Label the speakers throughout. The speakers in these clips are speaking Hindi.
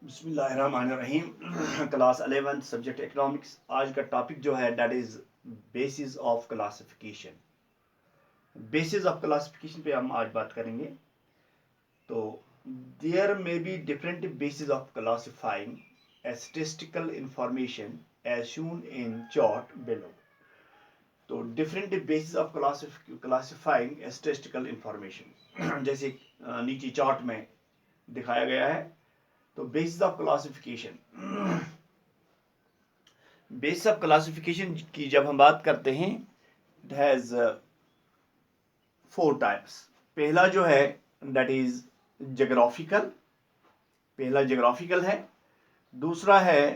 Speaker 1: बिस्मिल्लाहिर्रहमानिर्रहीम। Class 11 subject economics. आज का टॉपिक जो है that is basis of classification. Basis of classification पे हम आज बात करेंगे। तो there may be different basis of classifying statistical information as shown in chart below. तो different basis of classifying statistical information जैसे नीचे चार्ट में दिखाया गया है। तो basis of classification, base of classification की जब हम बात करते हैं, इट हैज 4 टाइप्स। पहला जो है दैट इज जोग्राफिकल, पहला जोग्राफिकल है। दूसरा है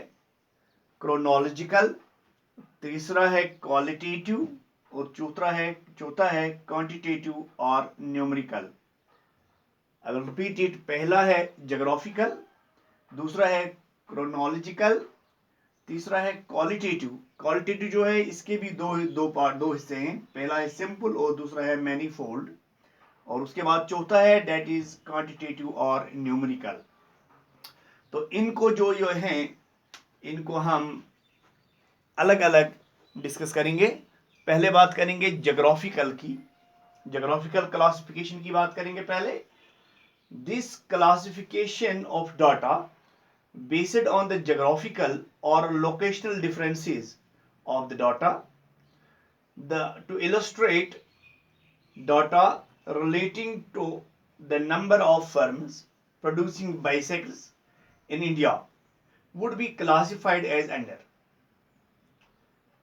Speaker 1: क्रोनोलॉजिकल, तीसरा है क्वालिटेटिव और चौथा है क्वांटिटेटिव और न्यूमेरिकल। अगर रिपीट इट, पहला है जोग्राफिकल, दूसरा है क्रोनोलॉजिकल, तीसरा है क्वालिटेटिव। क्वालिटेटिव जो है इसके भी दो हिस्से हैं। पहला है सिंपल और दूसरा है मैनीफोल्ड। और उसके बाद चौथा है दैट इज क्वांटिटेटिव और न्यूमेरिकल। तो इनको जो है इनको हम अलग अलग डिस्कस करेंगे। पहले बात करेंगे जोग्राफिकल की, जोग्राफिकल क्लासिफिकेशन की बात करेंगे पहले। This classification of data based on the geographical or locational differences of the data, to illustrate data relating to the number of firms producing bicycles in India would be classified as under।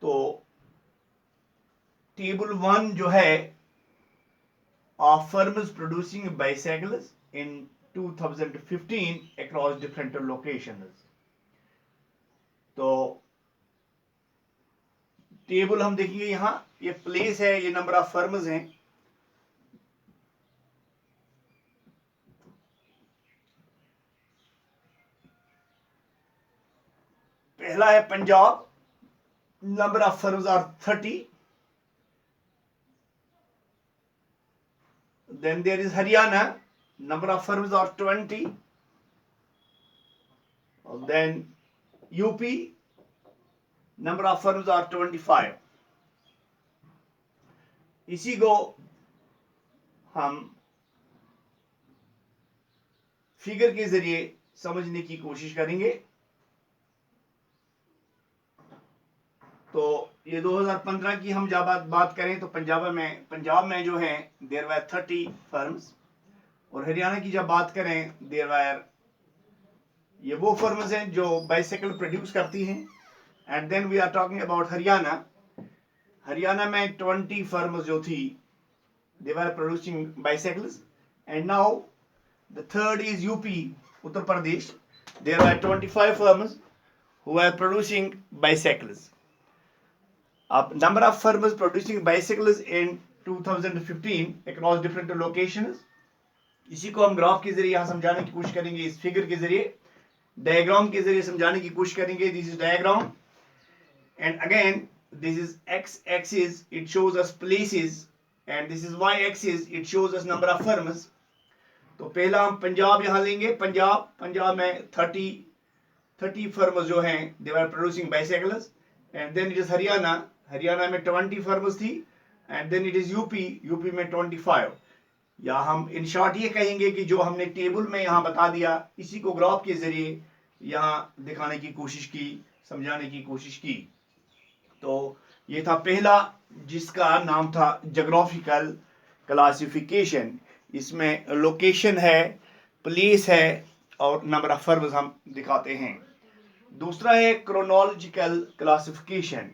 Speaker 1: तो टेबल 1 जो है of firms producing bicycles in 2015 across different locations। तो टेबल हम देखेंगे, यहां ये प्लेस है, ये नंबर ऑफ फर्म्स हैं। पहला है Punjab, number of firms are 30। Then there is Haryana, number of firms are 20। Then UP, number of firms are 25। इसी को हम फिगर के जरिए समझने की कोशिश करेंगे। तो ये 2015 की हम जब बात करें तो पंजाब में जो है देयर वर 30 फर्म्स। और हरियाणा की जब बात करें देयर वर, ये वो फर्म्स हैं जो बाइसाइकिल प्रोड्यूस करती हैं। And then we are talking about Haryana. Haryana में 20 फर्म्स जो थी, they were producing bicycles. And now the third is UP, Uttar Pradesh. There were 25 firms who are producing bicycles. अब number of firms producing bicycles in 2015 across different locations, इसी को हम ग्राफ के जरिए यहां समझाने की कोशिश करेंगे। इस फिगर के जरिए, डायग्राम के जरिए समझाने की कोशिश करेंगे। This is diagram and again this is X axis, it shows us places, and this is Y axis, it shows us number of firms. तो पहला हम पंजाब यहां लेंगे। पंजाब में 30 फर्म्स जो हैं they are producing bicycles. And then it is Haryana में 20 फर्म्स थी। And then it is UP में 25। या हम इन शॉर्ट ये कहेंगे कि जो हमने टेबल में यहां बता दिया, इसी को ग्राफ के जरिए यहां दिखाने की कोशिश की, समझाने की कोशिश की। तो ये था पहला, जिसका नाम था जोग्राफिकल क्लासिफिकेशन। इसमें लोकेशन है, प्लेस है और नंबर ऑफ फर्म्स हम दिखाते हैं। दूसरा है क्रोनोलॉजिकल क्लासिफिकेशन।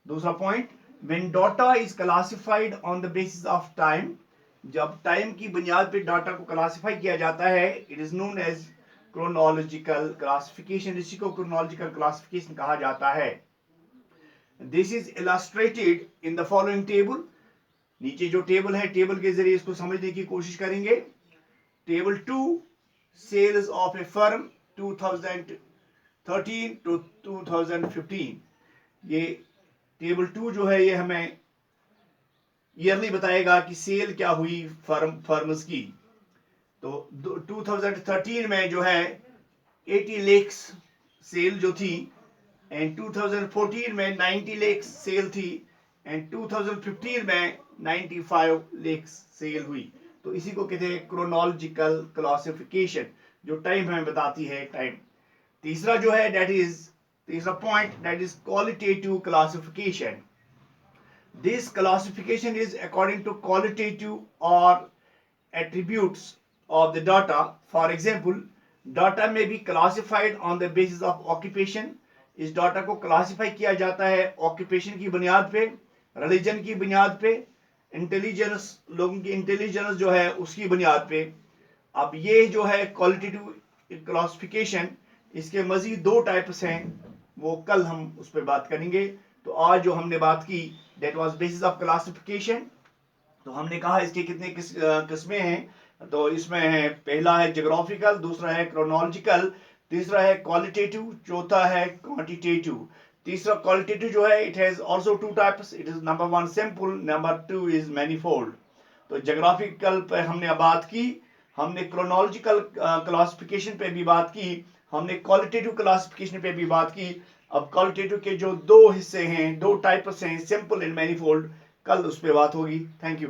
Speaker 1: दूसरा point, when data is classified on the basis of time, जब टाइम की बुनियाद पर डाटा को क्लासिफाई किया जाता है, it is known as chronological classification. इसी को क्रोनोलॉजिकल क्लासिफिकेशन कहा जाता है। This is illustrated in the following table. नीचे जो टेबल है, टेबल के जरिए इसको समझने की कोशिश करेंगे। Table 2, sales of a firm 2013 to 2015। ये टेबल 2 जो है ये हमें ईयरली बताएगा कि सेल क्या हुई फर्म्स की। तो 2013 में जो है 80 लेक्स सेल जो थी, एंड 2014 में 90 लेक्स सेल थी, एंड 2015 में 95 लेक्स सेल हुई। तो इसी को कहते हैं क्रोनोलॉजिकल क्लासिफिकेशन, जो टाइम हमें बताती है टाइम। तीसरा जो है तीसरा point that is qualitative classification. This classification is according to qualitative or attributes of the data. For example, data may be classified on the basis of occupation. इस डाटा को क्लासिफाई किया जाता है ऑक्यूपेशन की बुनियाद पे, रिलीजन की बुनियाद पे, इंटेलिजेंस, लोगों की इंटेलिजेंस जो है उसकी बुनियाद पे। अब ये जो है क्वालिटेटिव क्लासिफिकेशन, इसके मजीद दो टाइप्स हैं, वो कल हम उस पर बात करेंगे। तो आज जो हमने बात की that was basis of classification. तो हमने कहा इसके कितने किस्में हैं। तो इसमें है, पहला है ज्योग्राफिकल, दूसरा है क्रोनोलॉजिकल, तीसरा है क्वालिटेटिव, चौथा है क्वांटिटेटिव। तीसरा क्वालिटेटिव जो है, it has also two types, it is number 1 simple, number 2 is manifold. तो ज्योग्राफिकल पे हमने बात की, हमने क्रोनोलॉजिकल क्लासिफिकेशन पे भी बात की, हमने क्वालिटेटिव क्लासिफिकेशन पे भी बात की। अब क्वालिटेटिव के जो दो हिस्से हैं, दो टाइप्स हैं, सिंपल एंड मैनीफोल्ड, कल उस पर बात होगी। Thank you.